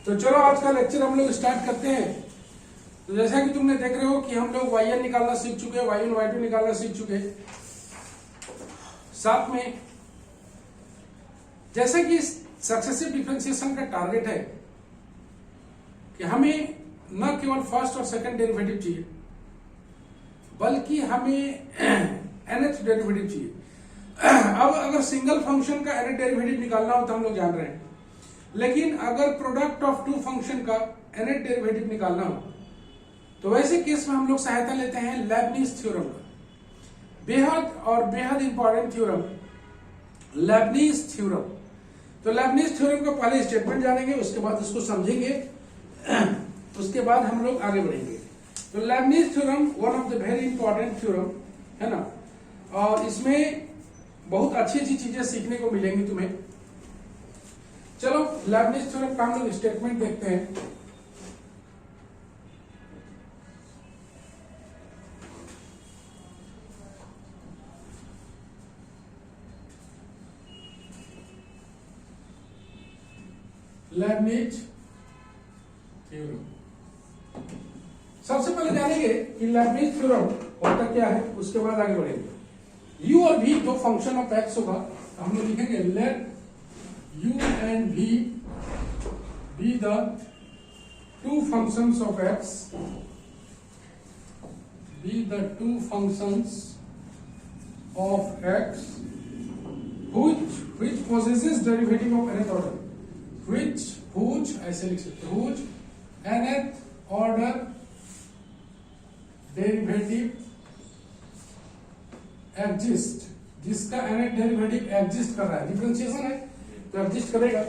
तो चलो आज का लेक्चर हम लोग स्टार्ट करते हैं। तो जैसा कि तुमने देख रहे हो कि हम लोग वाई एन निकालना सीख चुके हैं, वाई एन वाई टू निकालना सीख चुके हैं। साथ में जैसा कि सक्सेसिव डिफरेंशिएशन का टारगेट है कि हमें न केवल फर्स्ट और सेकंड डेरिवेटिव चाहिए बल्कि हमें nth डेरिवेटिव चाहिए। अब अगर सिंगल फंक्शन का nth डेरिवेटिव निकालना हो तो हम लोग जान रहे हैं, लेकिन अगर प्रोडक्ट ऑफ टू फंक्शन का nth डेरिवेटिव निकालना हो तो वैसे केस में हम लोग सहायता लेते हैं लेबनीज थ्योरम का। बेहद इंपॉर्टेंट थ्योरम लेबनीज थ्योरम। तो लेबनीज थ्योरम का पहले स्टेटमेंट जानेंगे, उसके बाद उसको समझेंगे, उसके बाद हम लोग आगे बढ़ेंगे। तो Lebanese theorem one of the very important theorem है ना, और इसमें बहुत अच्छी अच्छी चीजें सीखने को मिलेंगी तुम्हें। चलो लेबनीज थ्योरम का हम लोग स्टेटमेंट देखते हैं। लेबनीज थ्योरम सबसे पहले जानेंगे कि लेबनीज थ्योरम होता क्या है, उसके बाद आगे बढ़ेंगे। u और v दो फंक्शन ऑफ x होगा, तो हम लोग लिखेंगे let u and v be the two functions of x, be the two functions of x which possesses derivative of nth order, which ऐसे लिख सकते हैं, which nth order derivative exist, जिसका nth डेरिवेटिव एग्जिस्ट कर रहा है, differentiation है तो एग्जिस्ट करेगा।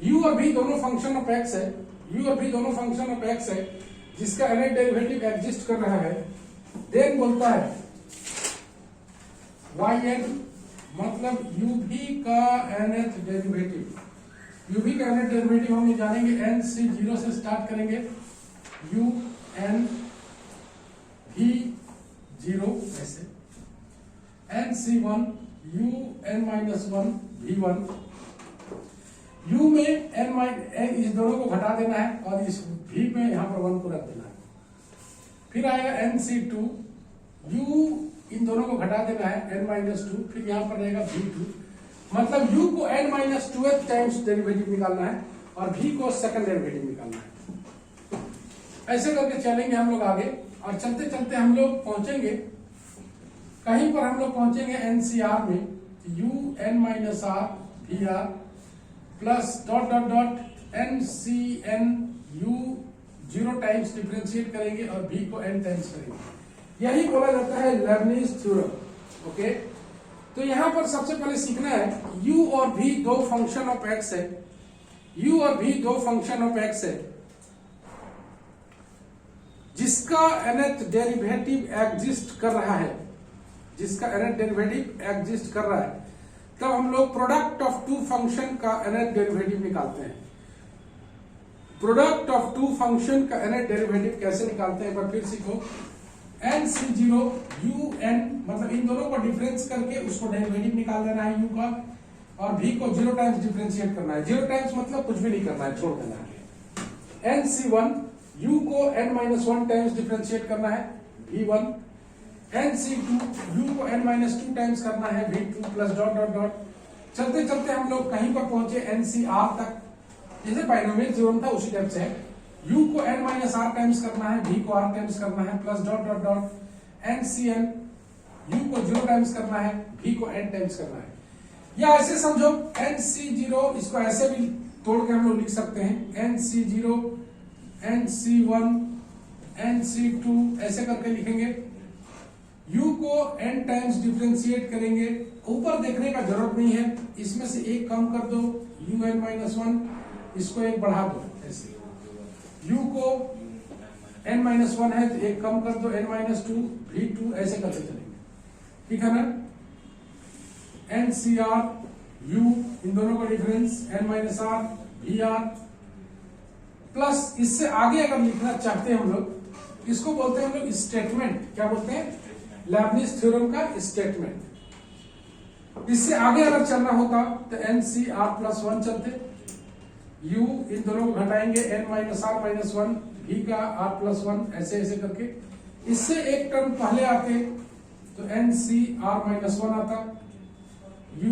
u और v दोनों फंक्शन ऑफ x है, u और v दोनों फंक्शन ऑफ x है जिसका nth डेरिवेटिव एग्जिस्ट कर रहा है। देन बोलता है yn मतलब uv का nth डेरिवेटिव, uv का nth डेरिवेटिव हम जानेंगे n से 0 से स्टार्ट करेंगे, u n v 0 ऐसे n c1 u n minus 1 v1, u में n इस दोनों को घटा देना है और इस v में यहाँ पर 1 को रख देना है। फिर आएगा n c2 u इन दोनों को घटा देना है n minus 2, फिर यहाँ पर रहेगा v2, मतलब u को n minus 2th times derivative निकालना है और v को सेकंड डेरिवेटिव निकालना है। ऐसे करके चलेंगे हम लोग आगे, और चलते चलते हम लोग पहुंचेंगे कहीं पर, हम लोग पहुंचेंगे NCR में, u n minus r v r plus dot dot dot NCN u 0 times differentiate करेंगे और v को n टाइम्स करेंगे। यही बोला जाता है लेबनीज थ्योरम। ओके, तो यहां पर सबसे पहले सीखना है u और v दो फंक्शन ऑफ x है, u और v दो फंक्शन ऑफ x है जिसका nth डेरिवेटिव एग्जिस्ट कर रहा है, जिसका nth डेरिवेटिव एग्जिस्ट कर रहा है, तब हम लोग प्रोडक्ट ऑफ टू फंक्शन का nth डेरिवेटिव निकालते हैं। प्रोडक्ट ऑफ टू फंक्शन का nth डेरिवेटिव कैसे निकालते हैं, एक बार फिर सीखो। n c0 u n मतलब इन दोनों को डिफरेंस करके उसको डेरिवेटिव निकाल देना है u का, और v को 0 टाइम्स डिफरेंशिएट करना है। 0 टाइम्स मतलब कुछ भी नहीं करना है, छोड़ देना है। n c1 u को n minus 1 टाइम्स डिफरेंशिएट करना है v1, n c2 u को n minus 2 टाइम्स करना है v2 plus dot dot dot. चलते चलते हम लोग कहीं पर पहुंचे NCR तक, जैसे बाइनोमियल थ्योरम था उसी टाइप से है। u को n minus r टाइम्स करना है, v को r टाइम्स करना है plus dot dot dot. NCN u को 0 टाइम्स करना है, v को n टाइम्स करना है। या ऐसे समझो NC0, इसको ऐसे भी तोड़ के हम लोग लिख सकते हैं, NC0 NC1 NC2 ऐसे करके लिखेंगे। u को n टाइम्स डिफरेंशिएट करेंगे, ऊपर देखने का जरूरत नहीं है, इसमें से एक कम कर दो u n minus 1, इसको एक बढ़ा दो ऐसे। u को n minus 1 है तो एक कम कर दो n minus 2 v2, ऐसे करते चलेंगे, ठीक है ना। NCR u इन दोनों का difference n minus r vr plus इससे आगे अगर लिखना चाहते हैं हम लोग, इसको बोलते हैं हम लोग स्टेटमेंट। क्या बोलते हैं? लेबनीज थ्योरम का स्टेटमेंट। इससे आगे अगर चलना होता तो NCR+1 चलते, u इन दोनों को घटाएंगे n minus r minus one, v का r प्लस वन, ऐसे ऐसे करके। इससे एक टर्म पहले आते तो n c r minus one आता, u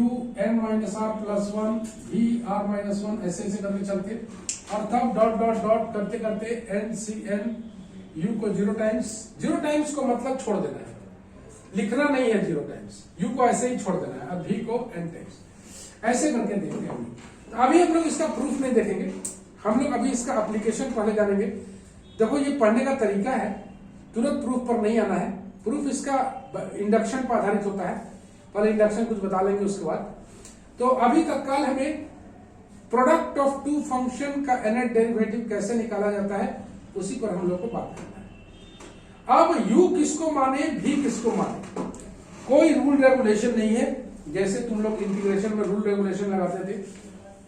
n minus r plus one, v r minus one, ऐसे ऐसे करके चलते, और तब डॉट डॉट डॉट करते करते n c n u को जीरो टाइम्स को मतलब छोड़ देना है, लिखना नहीं है जीरो टाइम्स, u को ऐसे ही छोड़ देना है, अब v को n टाइम्स, ऐसे करके देखेंगे हम लोग। तो अभी हम लोग इसका प्रूफ नहीं देखेंगे, हम लोग अभी इसका एप्लीकेशन पहले जानेंगे। देखो ये पढ़ने का तरीका है, तुरंत प्रूफ पर नहीं आना है, प्रूफ इसका इंडक्शन पर आधारित होता है, पहले इंडक्शन कुछ बता लेंगे उसके बाद। तो अभी तत्काल हमें प्रोडक्ट ऑफ टू फंक्शन का nth डेरिवेटिव कैसे निकाला जाता है उसी पर हम लोग को बात करना है। अब u किसको माने, v किसको माने, कोई रूल रेगुलेशन नहीं है। जैसे तुम लोग इंटीग्रेशन में रूल रेगुलेशन लगाते थे,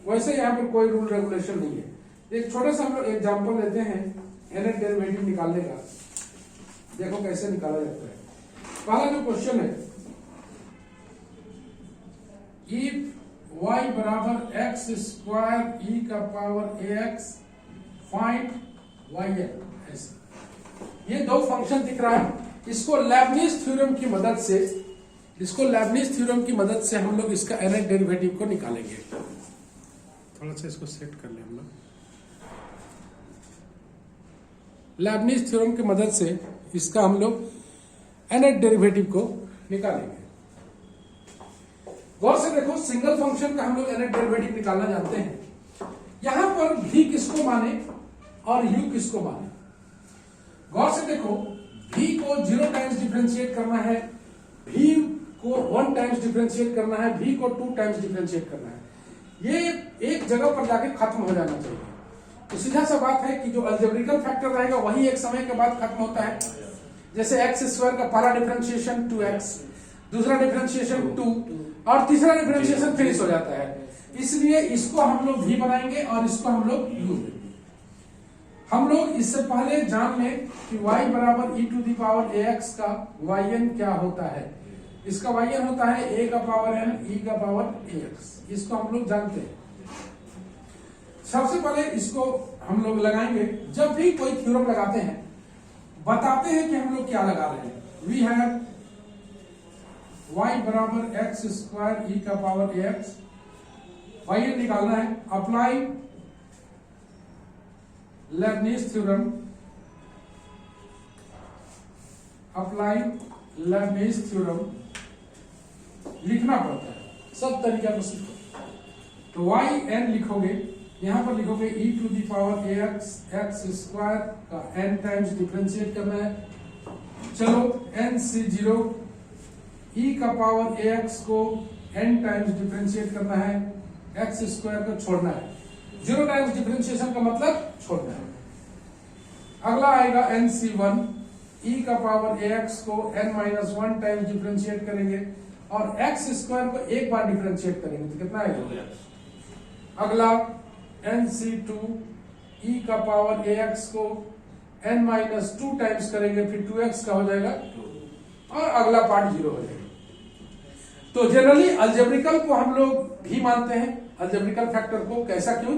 वैसे यहाँ पर कोई रूल रेगुलेशन नहीं है। एक छोटा सा हम लोग एग्जाम्पल लेते हैं nth डेरिवेटिव निकालने का, देखो कैसे निकाला जाता है। पहला जो क्वेश्चन है, इफ y बराबर एक्स स्क्वायर ई का पावर ax फाइंड yn, ऐसे ये दो फंक्शन दिख रहा है। इसको लेबनिज थ्योरम की मदद से हम लोग इसका nth डेरिवेटिव को निकालेंगे। थोड़ा सा इसको सेट कर ले हम लोग। लेबनिज थ्योरम की मदद से इसका हम लोग nth डेरिवेटिव को निकालेंगे। गौर से देखो, सिंगल फंक्शन का हम लोग nth डेरिवेटिव निकालना जानते हैं। यहां पर v किसको माने और u किसको माने। गौर से देखो, v को 0 टाइम्स डिफरेंशिएट करना है, v को 1 टाइम्स डिफरेंशिएट करना है, v को 2 टाइम्स डिफरेंशिएट करना है। ये एक जगह पर जाके खत्म हो जाना चाहिए। तो सीधा सा बात है कि जो अलजेब्रिकल फैक्टर रहेगा वही एक समय के बाद खत्म होता है। जैसे एक्स स्क्वायर का पहला डिफरेंशिएशन 2x, दूसरा डिफरेंशिएशन 2 और तीसरा डिफरेंशिएशन फिनिश हो जाता है। इसलिए इसको हम लोग v बनाएंगे और इसको हम लोग u। हम लोग इससे पहले जान लें कि y बराबर e to the power ax का yn क्या होता है। इसका yn होता है a का पावर n e का पावर ax, इसको हम लोग जानते हैं। सबसे पहले इसको हम लोग लगाएंगे। जब भी कोई थ्योरम लगाते हैं बताते हैं कि हम लोग क्या लगा रहे हैं। वी हैव y बराबर एक्स स्क्वायर ई का पावर ax, yn निकालना है। अप्लाई लेबनिज थ्योरम, लिखना पड़ता है, सब तरीका को सीखो। तो yn लिखोगे, यहां पर लिखोगे e to the power ax, x square का n टाइम्स डिफरेंशिएट करना है। चलो n से 0, e का पावर ax को n टाइम्स डिफरेंशिएट करना है, एक्स स्क्वायर को छोड़ना है। 0 टाइम्स डिफरेंशिएशन का मतलब छोड़ना है। अगला आएगा nc1, e का पावर ax को n माइनस 1 टाइम्स डिफरेंशिएट करेंगे और एक्स स्क्वायर को एक बार डिफरेंशिएट करेंगे तो कितना आएगा। अगला nc2, e का पावर ax को n माइनस 2 टाइम्स करेंगे, फिर 2x का हो जाएगा और अगला पार्ट 0 हो जाएगा। तो जनरली अलजेब्रिकल को हम लोग भी मानते हैं, अलजेब्रिकल फैक्टर को। कैसा, क्यों?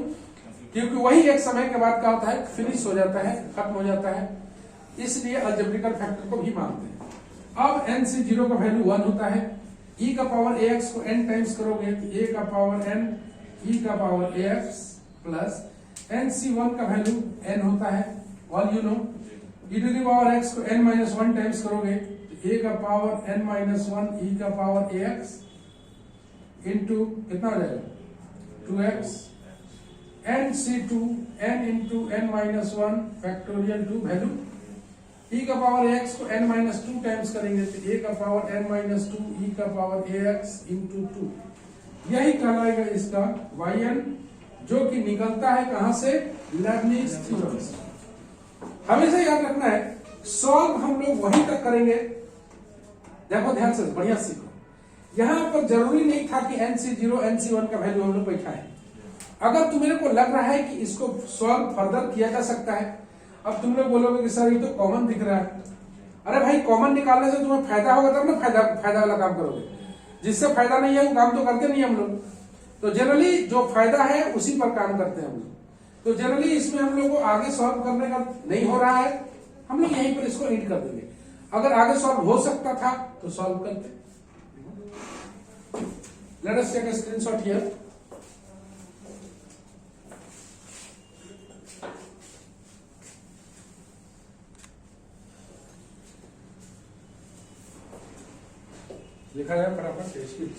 क्योंकि वही एक समय के बाद क्या होता है, फिनिश हो जाता है, खत्म हो जाता है, इसलिए अलजेब्रिकल फैक्टर को भी मानते हैं। अब nc0 का वैल्यू 1 होता है, e का पावर ax को n टाइम्स करोगे तो a का पावर n e का पावर ax प्लस nc1 का वैल्यू n होता है, all you know. e to the power x को n माइनस 1 टाइम्स करोगे तो a का पावर n माइनस 1 e का पावर ax इंटू कितना हो जाएगा 2x, nc2 n into n minus 1 factorial 2 value, e का पावर ax को n माइनस 2 टाइम्स करेंगे तो a का पावर n माइनस 2 e का पावर ax इंटू 2, यही कहलाएगा इसका yn, जो कि निकलता है कहां से, लेबनिज थ्योरम से। हमेशा याद रखना है, सॉल्व हम लोग वहीं तक करेंगे। देखो ध्यान से, बढ़िया सीखो। यहां पर जरूरी नहीं था कि nc0 nc1 का वैल्यू हम लोग बैठाएं। अगर तुम्हें को लग रहा है कि इसको सॉल्व फर्दर किया जा सकता है, अब तुम लोग बोलोगे कि सर ये तो कॉमन दिख रहा है। अरे भाई, कॉमन निकालने से तुम्हें फायदा होगा तब ना फायदा वाला काम करोगे। जिससे फायदा नहीं है वो काम तो करते नहीं हम लोग। तो जनरली जो फायदा है उसी पर काम करते हैं हम लोग। तो जनरली इसमें हम लोग को आगे सॉल्व करने का नहीं हो रहा है, हम लोग यहीं पर इसको एंड कर देंगे। अगर आगे सॉल्व हो सकता था तो सॉल्व करते। Let us take a screenshot here. लिखा जाए फटाफट स्पीड।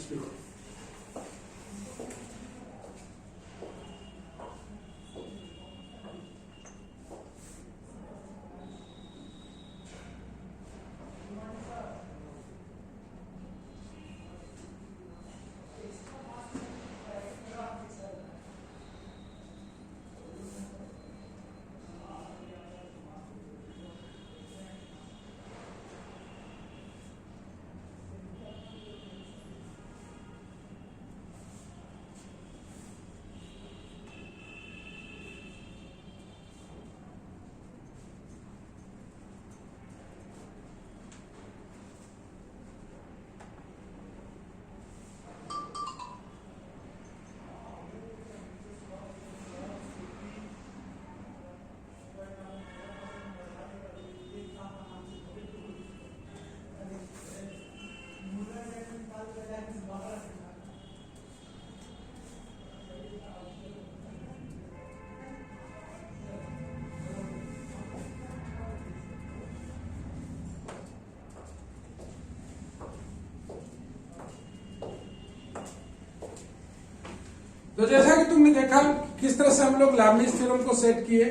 तो जैसा कि तुमने देखा किस तरह से हम लोग लेबनिज थ्योरम को सेट किए,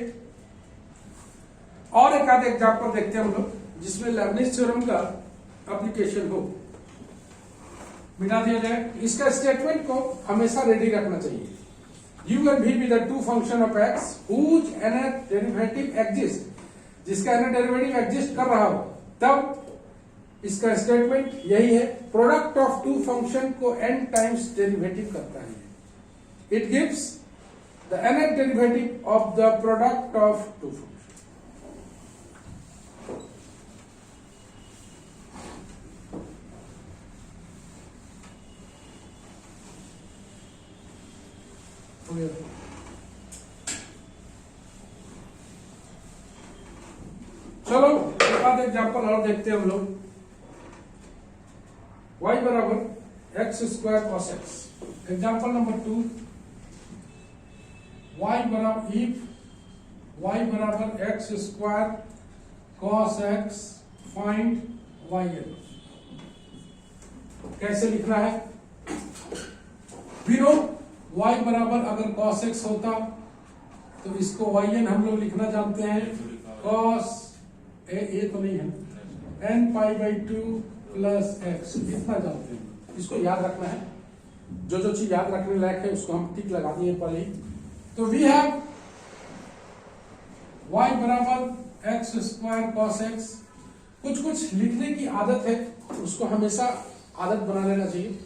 और एक आध एग्जांपल देखते हैं हम लोग जिसमें लेबनिज थ्योरम का एप्लीकेशन हो। मिटा दिया जाए। इसका स्टेटमेंट को हमेशा रेडी रखना चाहिए। u and v be the two function of x whose nth derivative exist, जिसका nth डेरिवेटिव एग्जिस्ट कर रहा हो, तब इसका स्टेटमेंट यही है, प्रोडक्ट ऑफ टू फंक्शन को n टाइम्स डेरिवेटिव करता है। It gives the nth derivative of the product of two functions. चलो एक आध एग्जाम्पल और देखते हैं हम लोग। y बराबर x square cos x. Example number 2, y बराबर x square cos x find yn। कैसे लिखना है? फिर y बराबर अगर cos x होता तो इसको yn हम लोग लिखना जानते हैं cos ए तो नहीं है n pi by 2 plus x, इतना जानते हैं। इसको याद रखना है, जो जो चीज याद रखने लायक है उसको हम टिक लगा दिए पहले ही। तो वी हैव y बराबर एक्स स्क्वायर कॉस एक्स। कुछ कुछ लिखने की आदत है, उसको हमेशा आदत बना लेना चाहिए।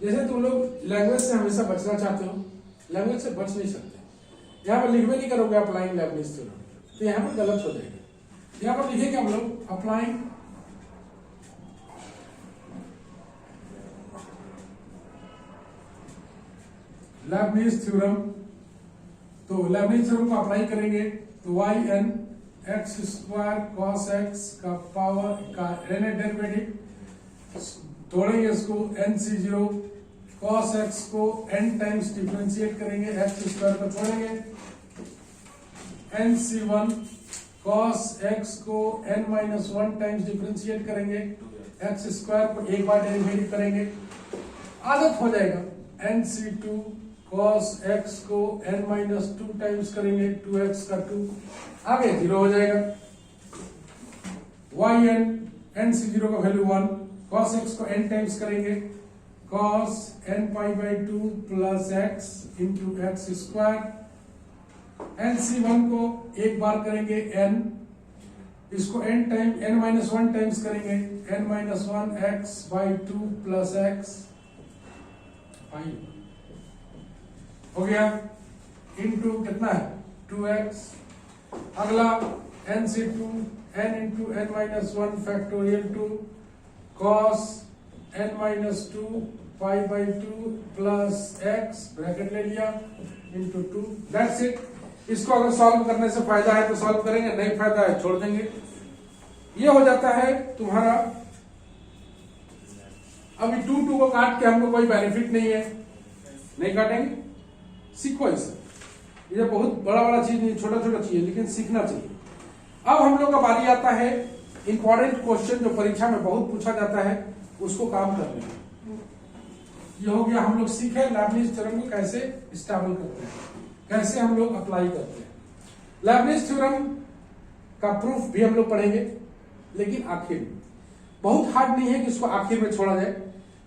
जैसे तुम लोग लैंग्वेज से हमेशा बचना चाहते हो, लैंग्वेज से बच नहीं सकते। यहाँ पर लिखवे नहीं करोगे अप्लाइंग लेबनिज थ्योरम, तो यहाँ पर गलत हो जाएगा। यहाँ पर लिखेंगे हम लोग अप्लाइंग लेबनिज थ्योरम। तो लेबनिज थ्योरम को अप्लाई करेंगे तो y n x square cos x का पावर का n डेरिवेटिव, तोड़ेंगे इसको nc0 cos x को n टाइम्स डिफरेंशिएट करेंगे, x स्क्वायर को छोड़ेंगे, nc1 cos x को n माइनस 1 टाइम्स डिफरेंशिएट करेंगे, x स्क्वायर को एक बार डेरिवेटिव करेंगे, आदत हो जाएगा। nc2 cos x को n माइनस 2 टाइम्स करेंगे, 2x का 2 आगे 0 हो जाएगा। yn nc0 का वैल्यू 1, cos x को n टाइम्स करेंगे, cos n pi by 2 plus x into x square, nc1 को एक बार करेंगे n, इसको n time n minus 1 times करेंगे, n minus 1 x by 2 plus x हो गया, इंटू कितना है 2x। अगला nc2 n into n minus 1 factorial 2 cos n minus 2 pi by 2 plus x bracket ले लिया इंटू 2, दैट्स इट। इसको अगर सॉल्व करने से फायदा है तो सॉल्व करेंगे, नहीं फायदा है छोड़ देंगे। ये हो जाता है तुम्हारा। अभी 2 को काट के हमको कोई बेनिफिट नहीं है, नहीं काटेंगे, सीखो इसे। ये बहुत बड़ा बड़ा चीज नहीं, छोटा छोटा चीज है, लेकिन सीखना चाहिए। अब हम लोग का बारी आता है इंपॉर्टेंट क्वेश्चन जो परीक्षा में बहुत पूछा जाता है, उसको काम करने में। ये हो गया, हम लोग सीखे लेबनिज थ्योरम को कैसे इस्तेमाल करते हैं, कैसे हम लोग अप्लाई करते हैं। लेबनिज थ्योरम का प्रूफ भी हम लोग पढ़ेंगे, लेकिन आखिर में। बहुत हार्ड नहीं है कि इसको आखिर में छोड़ा जाए,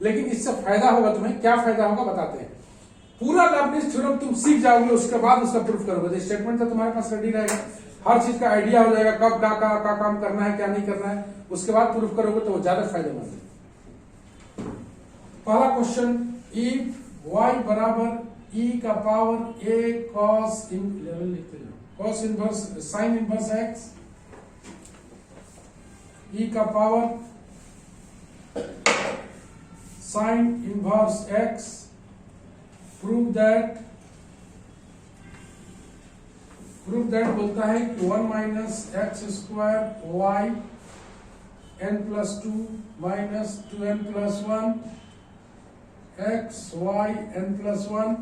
लेकिन इससे फायदा होगा। तुम्हें क्या फायदा होगा बताते हैं। पूरा लेबनिज थ्योरम तुम सीख जाओगे, उसके बाद उसका प्रूफ करोगे। स्टेटमेंट तो तुम्हारे पास रेडी रहेगा, हर चीज का आइडिया हो जाएगा, कब क्या काम करना है, क्या नहीं करना है। उसके बाद प्रूफ करोगे तो वो ज्यादा फायदेमंद है। पहला क्वेश्चन, इफ y बराबर e का power a cos cos inverse sine inverse x, e का power sine inverse x, prove that बोलता है कि 1 minus x square y n plus 2 minus 2n plus 1 x y n plus 1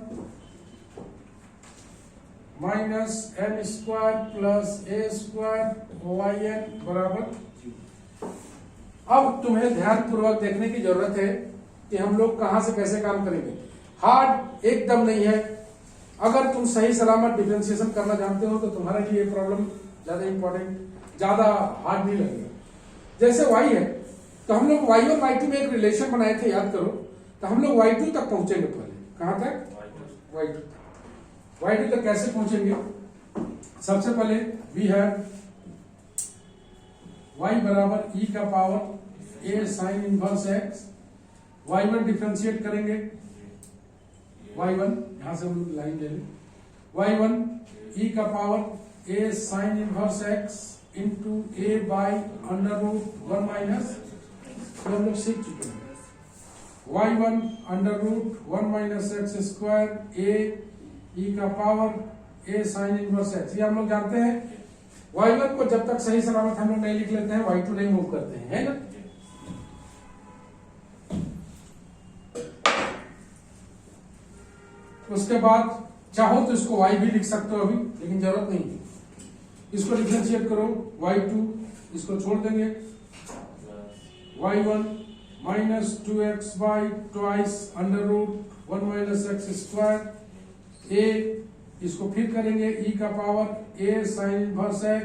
minus n square plus a square y n बराबर। अब तुम्हें ध्यान पूर्वक देखने की जरूरत है कि हम लोग कहां से कैसे काम करेंगे। हार्ड एकदम नहीं है। अगर तुम सही सलामत डिफरेंशिएशन करना जानते हो तो तुम्हारे लिए ये प्रॉब्लम ज्यादा इंपॉर्टेंट, ज्यादा हार्ड नहीं लगेगा। जैसे y है तो हम लोग y और y2 में एक रिलेशन बनाए थे, याद करो। तो हम लोग y2 तक पहुंचेंगे पहले। कहां तक? y2 तक कैसे पहुंचेंगे? सबसे पहले वी हैव y बराबर e का power a sine inverse x, y1 differentiate करेंगे, y1 यहां से हम लाइन ले लें, y1 e का power a sine inverse x into a by under root 1 minus, तो हम लोग सीख चुके हैं, y1 under root 1 minus x square a e का power a sine inverse x। ये हम लोग जानते हैं। y1 को जब तक सही सलामत हम लोग नहीं लिख लेते हैं, y2 नहीं मूव करते हैं, है ना। उसके बाद चाहो तो इसको y भी लिख सकते हो अभी, लेकिन जरूरत नहीं है। इसको डिफरेंशिएट करो, y2 इसको छोड़ देंगे, y1 minus 2x by twice under root 1 minus x square a, इसको फिर करेंगे e का power a sine inverse x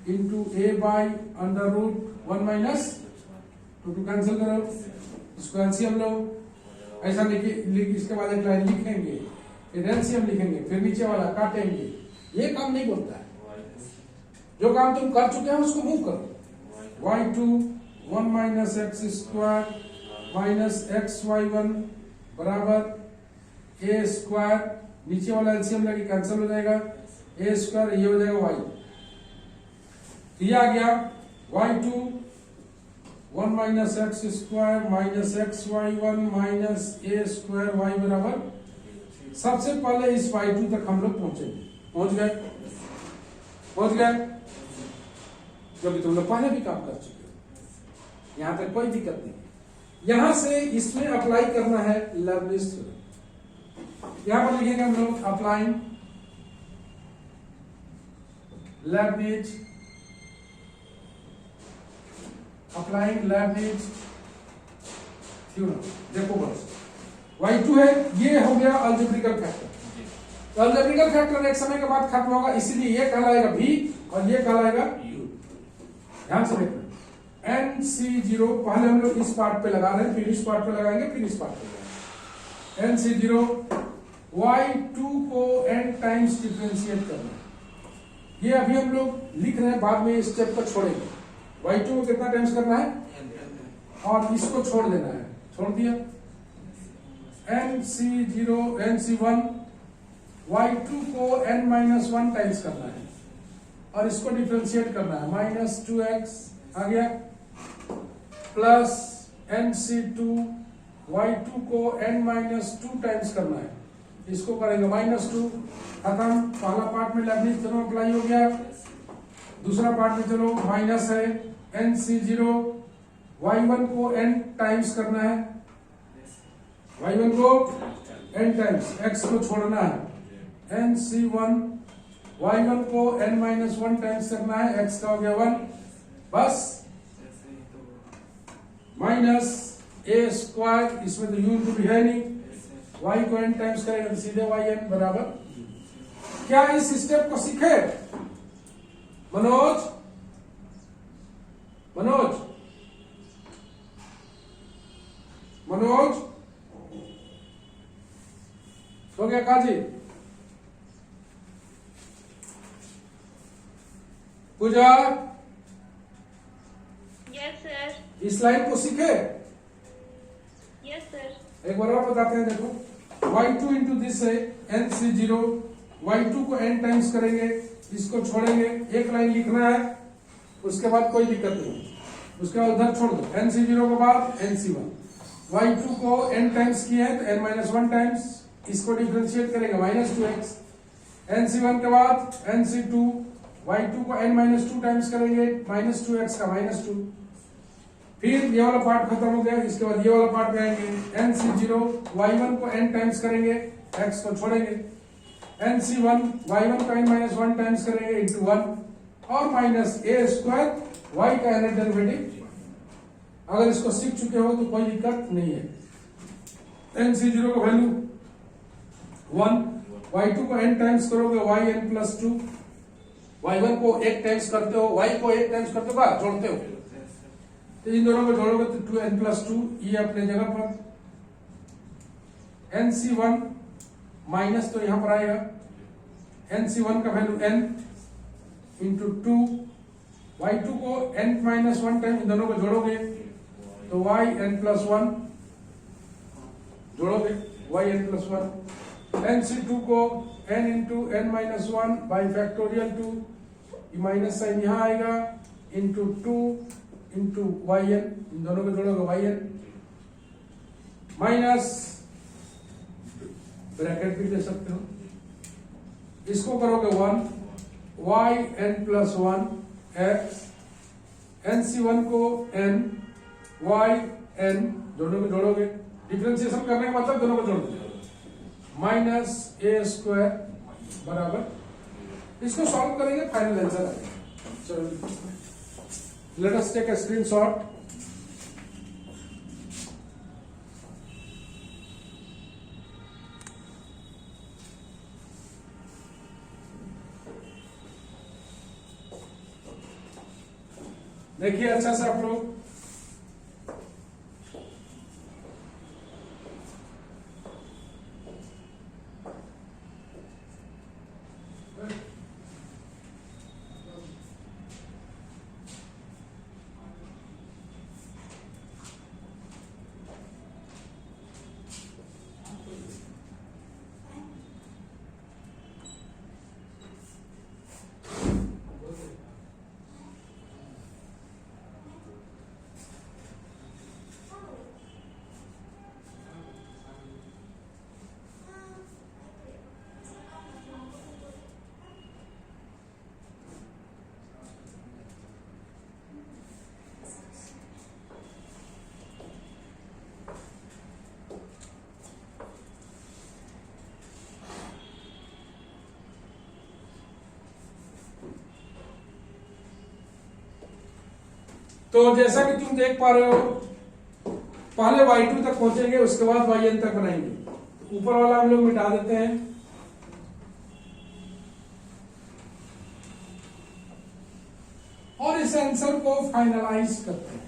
into a by under root 1 minus 2 cancel करो, इसको एलसीएम लो। ऐसा इसके बाद एक लाइन लिखेंगे, फिर एलसीएम लिखेंगे, फिर नीचे वाला काटेंगे। ये काम नहीं बोलता है। जो काम तुम कर चुके हैं उसको मूव करो। y2 1 minus x square minus x y1 बराबर a स्क्वायर, नीचे वाला एलसीएम लगे कैंसिल हो जाएगा, a स्क्वायर ये हो जाएगा y। ये आ गया y2 1 minus x square minus x y1 minus a square y बराबर। सबसे पहले इस y2 तक हम लोग पहुंचेंगे। पहुंच गए, क्योंकि तुम लोग पहले भी काम कर चुके हो, यहां तक कोई दिक्कत नहीं। यहां से इसमें अप्लाई करना है लेबनिज थ्योरम। यहां पर लिखेंगे हम लोग अप्लाइंग लेबनिज थ्योरम। देखो बस y2 है, ये हो गया अलजेब्रिकल फैक्टर। अलजेब्रिकल फैक्टर एक समय के बाद खत्म होगा, इसीलिए ये कहलाएगा v और ये कहलाएगा u। ध्यान से देखना, NC0 पहले हम लोग इस पार्ट पे लगा रहे हैं, फिर इस पार्ट पे लगाएंगे, फिर इस पार्ट पे लगाएंगे। NC0 y2 को n टाइम्स डिफरेंशिएट करना। ये अभी हम लोग लिख रहे हैं, बाद में इस स्टेप को छोड़ेंगे। y2 को कितना टाइम्स करना है और इसको छोड़ देना है, छोड़ दिया। NC1 y2 को n माइनस 1 टाइम्स करना है और इसको डिफरेंशिएट करना है, माइनस 2x आ गया, प्लस NC2 y2 को n माइनस 2 टाइम्स करना है इसको करेंगे -2, खत्म। पहला पार्ट में लेबनिज थ्योरम अप्लाई हो गया। दूसरा पार्ट में चलो माइनस है NC0, y1 को n टाइम्स करना है, y1 को n टाइम्स, x को छोड़ना है। NC1 y1 को n-1 टाइम्स करना है, x का हो गया 1, बस माइनस a स्क्वायर, इसमें तो u भी है नहीं, y को n टाइम्स करेंगे तो सीधे yn बराबर। क्या इस स्टेप को सीखे मनोज? मनोज मनोज हो गया काजी? पूजा यस सर। इस लाइन को सीखे? Yes sir. एक बार और बताते हैं, देखो y2 इंटू दिस है NC0, y2 को n टाइम्स करेंगे, इसको छोड़ेंगे, एक लाइन लिखना है, उसके बाद कोई दिक्कत नहीं, उसके बाद उधर छोड़ दो। NC0 के बाद NC1, y2 को n टाइम्स किया है तो n-1 टाइम्स, इसको डिफरेंशिएट करेंगे -2x। NC1 के बाद NC2, y2 को n-2 टाइम्स करेंगे, -2x का -2। फिर ये वाला पार्ट खत्म हो गया, इसके बाद ये वाला पार्ट में आएंगे। NC0 y1 को n टाइम्स करेंगे, x को छोड़ेंगे। NC1 y1 को n-1 टाइम्स करेंगे इंटू 1 और माइनस a स्क्वायर y का एनर्ट डेरिवेटिव। अगर इसको सीख चुके हो तो कोई दिक्कत नहीं है। NC0 का वैल्यू 1, y2 को n टाइम्स करोगे yn+2, y1 को 1 टाइम्स करते हो, y को 1 टाइम्स करते हो, जोड़ते हो, तो इन दोनों को जोड़ोगे तो 2n+2 ये अपने जगह पर। NC1 माइनस तो यहां पर आएगा, NC1 का वैल्यू n इंटू 2, y2 को n-1 टाइम, इन दोनों को जोड़ोगे तो yn+1 जोड़ोगे, yn+1। NC2 को n into n-1 by factorial 2, ये माइनस साइन यहां आएगा, इंटू 2 इंटू yn, इन दोनों को जोड़ोगे yn माइनस ब्रैकेट भी दे सकते हो, इसको करोगे 1 yn+1 x, NC1 को n, yn दोनों को जोड़ोगे, डिफरेंशिएशन करने का मतलब दोनों को जोड़ दो, माइनस a स्क्वायर बराबर। इसको सॉल्व करेंगे, फाइनल आंसर आएगा। चलो let us take a screenshot। देखिए अच्छा से आप लोग, तो जैसा कि तुम देख पा रहे हो, पहले y2 तक पहुंचेंगे, उसके बाद yn तक बनाएंगे। ऊपर वाला हम लोग मिटा देते हैं, और इस आंसर को फाइनलाइज करते हैं।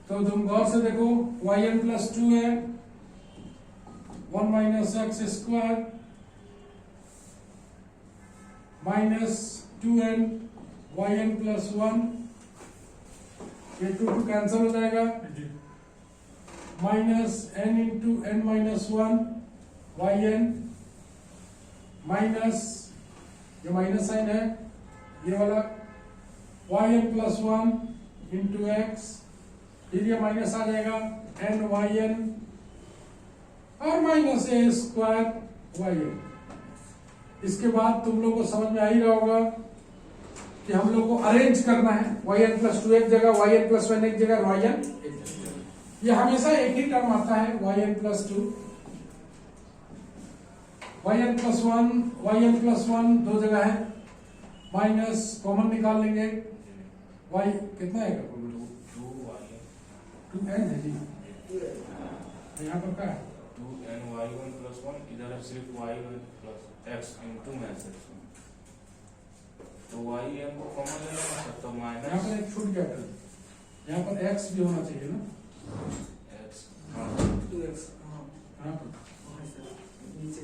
तो तुम गौर से देखो, yn+2 है, 1 - x² माइनस 2n yn+1, ये 2 कैंसिल हो जाएगा, minus n into n-1 yn minus, ये माइनस साइन है, ये वाला yn+1 इंटू x फिर ये माइनस आ जाएगा एन वाई एन और माइनस ए स्क्वायर वाई एन। इसके बाद तुम लोग को समझ में आ ही रहा होगा कि हम लोग को अरेंज करना है, वाई एन प्लस टू एक जगह, वाई एन प्लस वन एक जगह, वाई एन एक जगह। ये हमेशा एक ही टर्म आता है, y n plus two, y n plus one दो जगह है, माइनस कॉमन निकाल लेंगे, वाई कितना है टू एन है जी, यहाँ पर क्या है 2ny1 + 1, इधर है सिर्फ y1 + x into में सेक्शन, तो yn को कॉमन ले लेना सर, तो यहाँ माइनस पर एक छूट गया टर्म, यहाँ पर x भी होना चाहिए ना, x, हाँ 2x यहाँ पर नीचे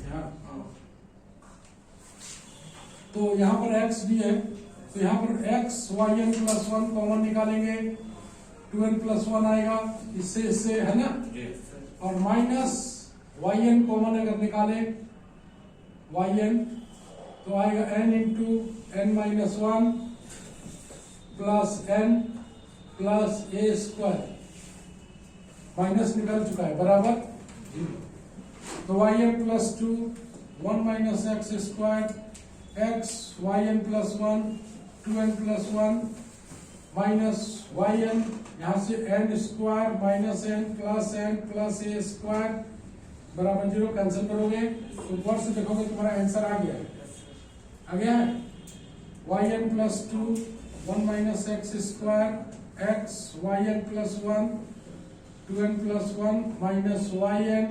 यहाँ, तो यहाँ पर x भी है, तो यहाँ पर x yn + 1 कॉमन निकालेंगे, 2n + 1 आएगा, इससे है ना, जी और माइनस yn कॉमन अगर निकाले yn तो आएगा n into n minus 1 plus n plus a square, minus निकल चुका है बराबर 0। तो yn + 2 1 minus x square x yn + 1 2n + 1 minus yn, यहाँ से n square minus n plus a square बराबर 0, कैंसिल करोगे तो ऊपर से देखोगे तुम्हारा आंसर आ गया है yn + 2 1 minus x square x yn + 1 2n + 1 minus yn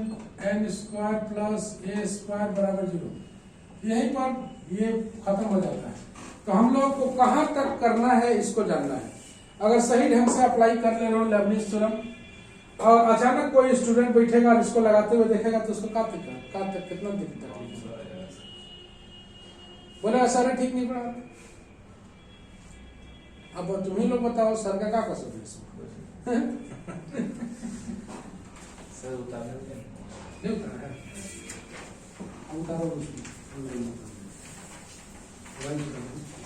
n square plus a square बराबर 0। यहीं पर ये खत्म हो जाता है। तो हम लोग को कहाँ तक करना है इसको जानना है। अगर सही ढंग से अप्लाई कर ले रहे हो लेबनिज थ्योरम और अचानक कोई स्टूडेंट बैठेगा और इसको लगाते हुए देखेगा तो उसको कितना दिक्कत है, बोले सर ठीक नहीं पड़ा। अब तुम ही लोग बताओ सर का क्या कसर है इसमें? सर उतारने नहीं उतारा है, उतारो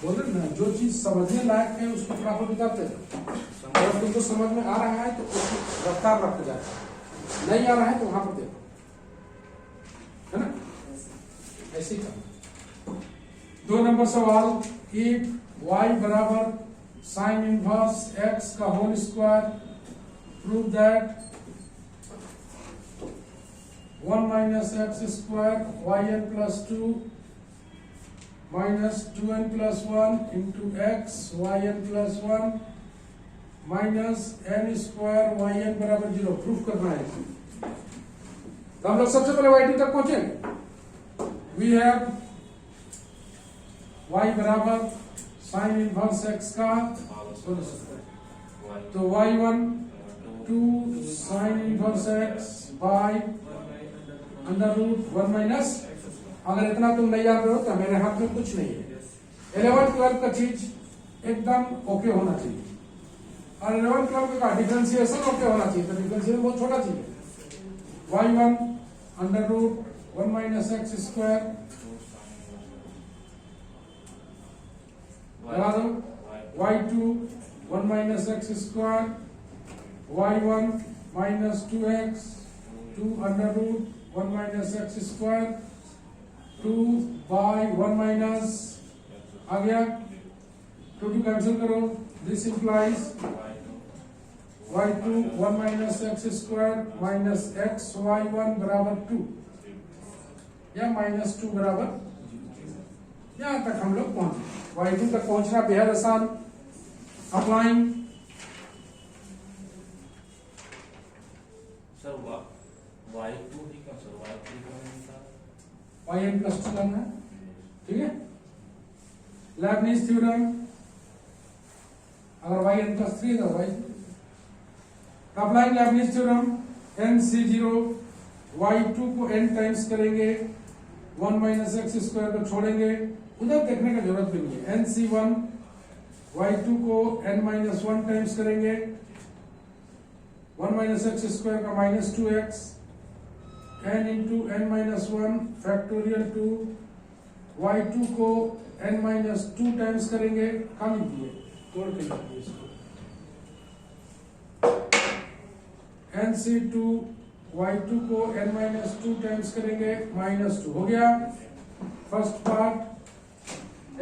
बोल रहे ना, जो चीज समझने लायक है उसको प्रॉपर बताते हैं। अगर तुमको समझ में आ रहा है तो उसकी रफ्तार रख जाए, नहीं आ रहा है तो वहां पर देखो, है ना, ऐसे ही करना। 2 नंबर सवाल, इफ y बराबर साइन इनवर्स x का whole square, prove that 1 minus x square yn + 2 minus 2n + 1 into x yn + 1 minus n square yn बराबर 0 प्रूफ करना है। तो हम लोग सबसे पहले y2 तक पहुंचे। वी हैव y बराबर साइन इनवर्स x का, तो y1 2 sine inverse x by √1 minus, अगर इतना तुम नहीं जान रहे हो तो मेरे हाथ में कुछ नहीं है। 11-12 का चीज एकदम ओके होना चाहिए, और 11-12 का डिफरेंशिएशन ओके होना चाहिए। तो डिफरेंशिएशन बहुत छोटा चीज है। y1 √1 माइनस एक्स स्क्वायर लगा दो, y2 1 minus x square, y1 minus 2x 2 √1 minus x square 2 by 1 minus, आ गया 2 कैंसिल करो, this implies y2 1 minus x square minus x y1 बराबर 2 या -2 बराबर, यहाँ तक हम लोग पहुंचे। y2 तक पहुंचना बेहद आसान। अप्लाइंग सर y2 ही क्यों सर, y3 क्यों नहीं था? yn + 2 करना है, ठीक है। लेबनिज थ्योरम, अगर yn + 3 तो y, applying Leibniz theorem, nc0 y2 को n टाइम्स करेंगे, 1 माइनस एक्स स्क्वायर को छोड़ेंगे, उधर देखने की जरूरत भी नहीं है। nc1 y2 को n माइनस 1 टाइम्स करेंगे, 1 माइनस एक्स स्क्वायर का -2x, n into n minus 1 factorial 2, y2 को n माइनस 2 टाइम्स करेंगे, खाली दिए तोड़ के लिखिए इसको, NC2 y2 को n-2 टाइम्स करेंगे -2 हो गया फर्स्ट पार्ट।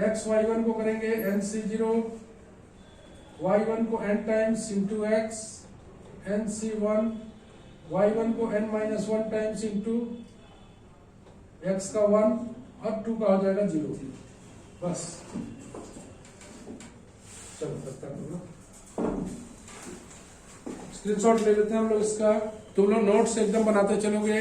x y1 को करेंगे NC0 y1 को n times into x, NC1 y1 को n-1 टाइम्स इंटू x का 1 और 2 का हो जाएगा 0। बस चलो स्क्रीनशॉट ले लेते हैं हम लोग इसका। तुम लोग नोट्स एकदम बनाते चलोगे।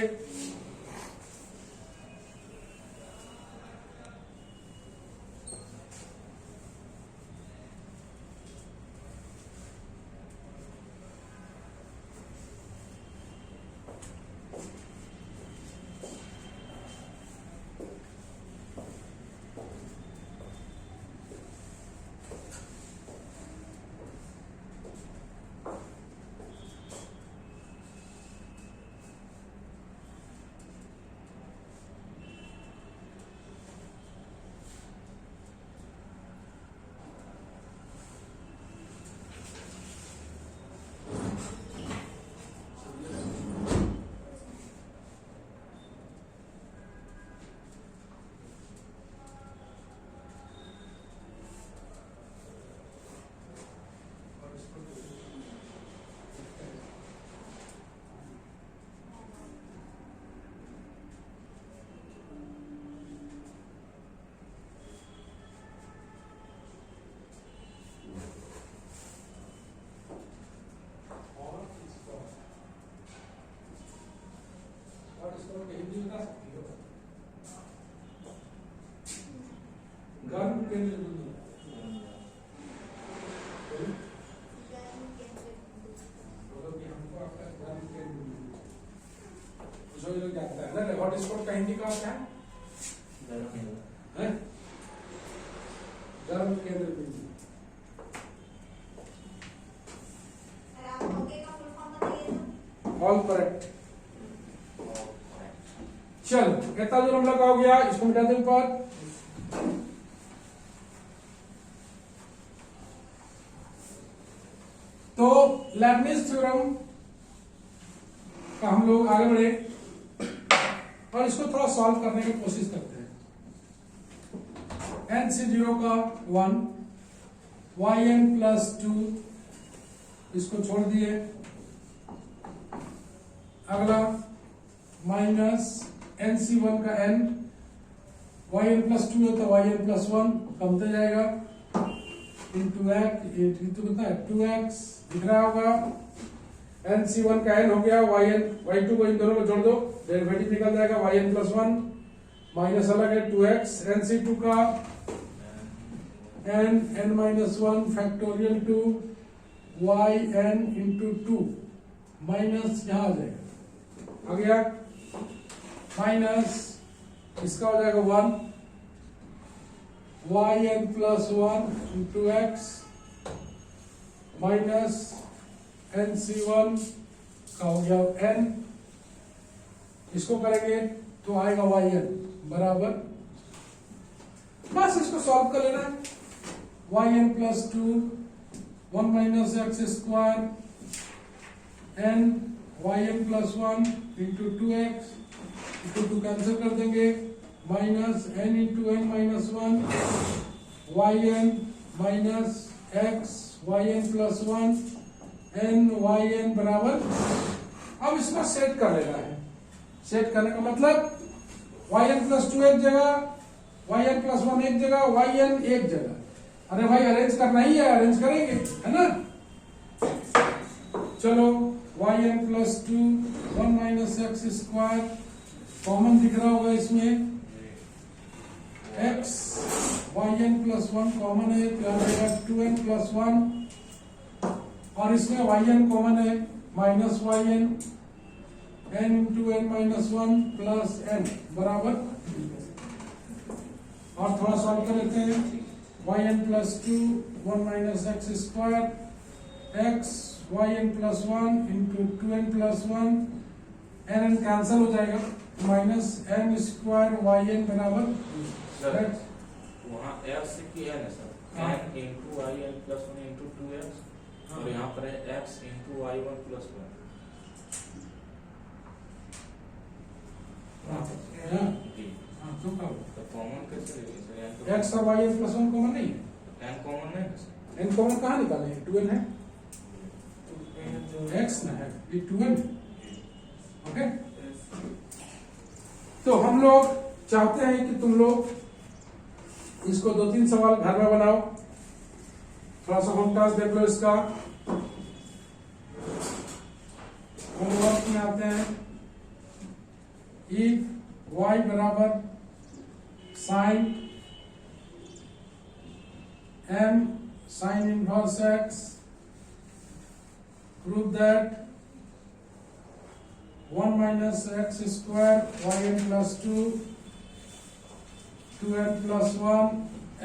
हिंदी बता सकती हो? गर्म केंद्र बिंदु हमको आपका गर्म केंद्र बिंदु जो लोग जानता है ना। हॉटस्पॉट का हिंदी का होता है गर्म केंद्र बिंदु। All correct. चल कितना जो नंबर का हो गया इसको मिटा दे ऊपर। तो लेबनिज थ्योरम का हम लोग आगे बढ़े और इसको थोड़ा सॉल्व करने की कोशिश करते हैं। NC0 का 1 yn+2 इसको छोड़ दिए। अगला माइनस NC1 का n yn+2 होता है yn+1 कमते जाएगा इंटू कितना है 2x दिख रहा होगा। NC1 का n हो गया y2 को इन दोनों में जोड़ दो डेरिवेटिव निकल जाएगा yn+1 माइनस अलग है 2x। NC2 का n-1 factorial 2 yn into 2 minus यहाँ आ जाएगा आ गया माइनस इसका हो जाएगा 1 yn+1 into x minus NC1 का हो गया n इसको करेंगे तो आएगा yn बराबर। बस इसको सॉल्व कर लेना। yn+2 1 minus x square n yn+1 into 2x into 2 cancel कर देंगे minus n into n-1 yn minus x yn+1 n बराबर। अब इसको सेट कर लेना है। सेट करने का मतलब yn+2 एक जगह yn+1 एक जगह yn एक जगह। अरे भाई अरेंज करना ही है, अरेंज करेंगे है ना। चलो yn+2 1 minus x square common दिख रहा होगा इसमें x yn+1 कॉमन है तो आएगा 2n+1 और इसमें yn कॉमन है minus yn n into n-1 plus n बराबर। और थोड़ा सॉल्व कर लेते हैं yn+2 1 minus x square x yn+1 into 2n+1 n cancel हो जाएगा माइनस n स्क्वायर yn बराबर। वहाँ x की n है sir n into yn+1 into 2x और यहाँ पर है x इंटू y1+1 हाँ, डी। हाँ, तो क्या होगा? तो कॉमन कैसे लेंगे सर? यहाँ तो एक्स और y n plus one common नहीं है। n कॉमन नहीं है सर? एन कॉमन कहाँ निकाले? 2n है, एक्स ना है, ये 2n। ओके, तो हम लोग चाहते हैं कि तुम लोग इसको 2-3 सवाल घर में बनाओ, थोड़ा सा होम टास्क देख लो इसका। होमवर्क में आते हैं, इफ y बराबर sine m sine inverse x, prove that 1 minus x square yn plus 2 2n plus 1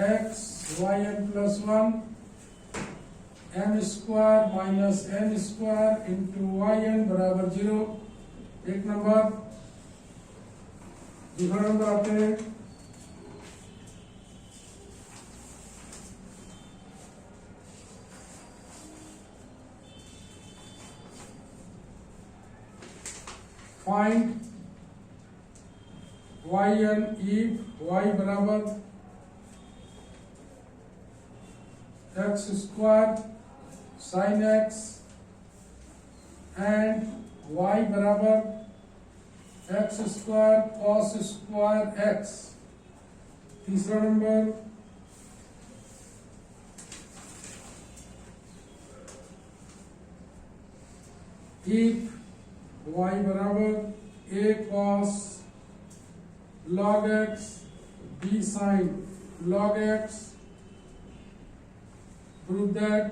x yn plus 1 m square minus n square into yn बराबर 0। एक नंबर। दूसरा नंबर आते हैं, फाइंड yn if y बराबर x square sine x and y बराबर x square cos square x। तीसरा number, if y बराबर a cos log x b sin log x, prove that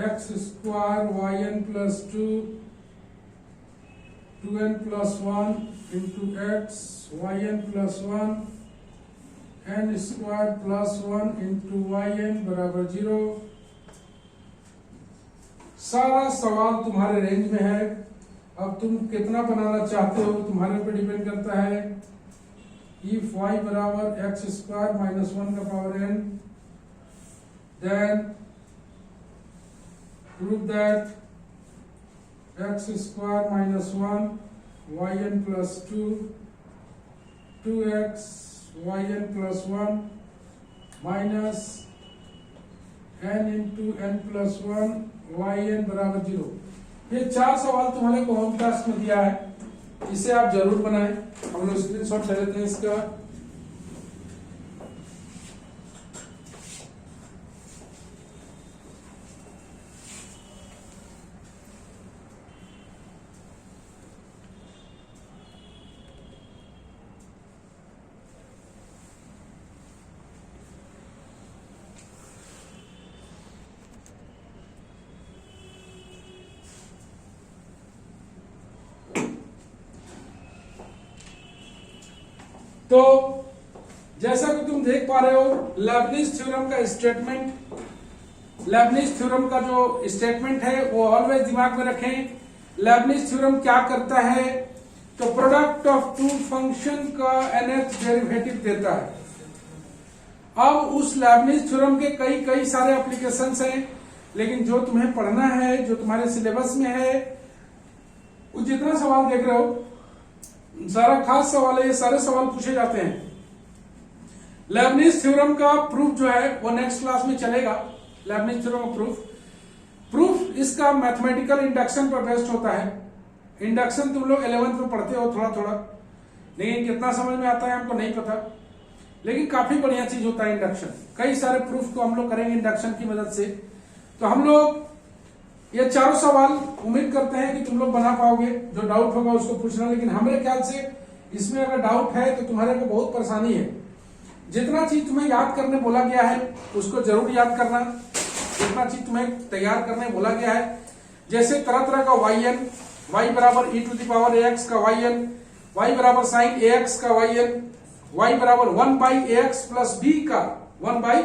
x square yn plus 2 2n plus 1 into x yn plus 1 n square plus 1 into yn बराबर 0। सारा सवाल तुम्हारे range में है। अब तुम कितना बनाना चाहते हो तुम्हारे पे डिपेंड करता है। इफ y बराबर एक्स स्क्वायर माइनस 1 का power n, then prove that x square minus 1 yn plus 2 2x yn plus 1 minus n into n plus 1 yn बराबर 0। ये 4 सवाल तुम्हारे को होम टास्क में दिया है, इसे आप जरूर बनाएं। हम लोग स्क्रीनशॉट ले लेते हैं इसका। तो जैसा कि तुम देख पा रहे हो, लेबनिज थ्योरम का स्टेटमेंट, लेबनिज थ्योरम का जो स्टेटमेंट है वो ऑलवेज दिमाग में रखें। लेबनिज थ्योरम क्या करता है? तो प्रोडक्ट ऑफ टू फंक्शन का nth डेरिवेटिव देता है। अब उस लेबनिज थ्योरम के कई सारे एप्लीकेशंस हैं, लेकिन जो तुम्हें पढ़ना है, जो तुम्हारे सिलेबस में है, वो जितना सवाल देख रहे हो सारा खास सवाल है, ये सारे सवाल पूछे जाते हैं। लेबनिज थ्योरम का प्रूफ जो है वो नेक्स्ट क्लास में चलेगा। लेबनिज थ्योरम का प्रूफ इसका मैथमेटिकल इंडक्शन पर बेस्ड होता है। इंडक्शन तुम लोग 11th में पढ़ते हो थोड़ा थोड़ा, लेकिन कितना समझ में आता है हमको नहीं पता, लेकिन काफी बढ़िया चीज होता है इंडक्शन। कई सारे प्रूफ को हम लोग करेंगे इंडक्शन की मदद से। तो हम लोग ये 4 सवाल उम्मीद करते हैं कि तुम लोग बना पाओगे। जो डाउट होगा उसको पूछना, लेकिन हमारे ख्याल से इसमें अगर डाउट है तो तुम्हारे को बहुत परेशानी है। जितना चीज तुम्हें याद करने बोला गया है उसको जरूर याद करना, जितना चीज तुम्हें तैयार करने बोला गया है। जैसे तरह तरह का yn, y बराबर e to the power ax का yn, y बराबर साइन ax का yn, y बराबर 1 बाई ax प्लस b का 1 बाई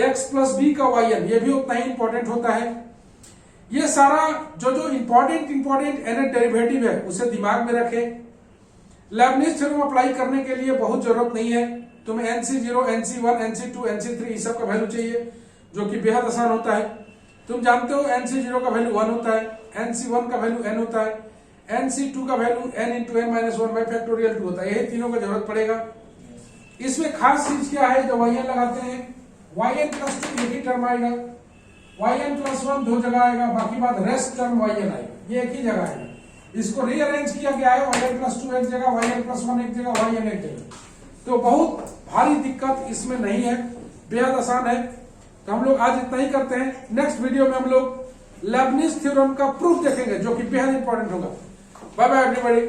ax प्लस b का yn, ये भी उतना ही इंपॉर्टेंट होता है। ये सारा जो इंपॉर्टेंट nth डेरिवेटिव है उसे दिमाग में रखें। लेबनिज थ्योरम अप्लाई करने के लिए बहुत जरूरत नहीं है, तुम्हें NC0, NC1, NC2, NC3 इस सब का वैल्यू चाहिए, जो कि बेहद आसान होता है। तुम जानते हो NC0 का वैल्यू 1 होता है, NC1 का वैल्यू n होता है, NC2 का value n into n minus one by factorial 2 होता है। यही तीनों का जरूरत पड़ेगा। इसमें खास चीज क्या है, जब yn लगाते हैं yn प्लस 2 एक ही टर्म आएगा, yn प्लस 1 दो जगह आएगा, बाकी बात रेस्ट टर्म yn आएगा, ये एक ही जगह आएगा। इसको रीअरेंज किया गया है, yn प्लस 2 एक जगह, yn प्लस 1 एक जगह, yn एक जगह। तो बहुत भारी दिक्कत इसमें नहीं है, बेहद आसान है। तो हम लोग आज इतना ही करते हैं। नेक्स्ट वीडियो में हम लोग लेबनिज थ्योरम का प्रूफ देखेंगे, जो कि बेहद इंपॉर्टेंट होगा। Bye bye everybody.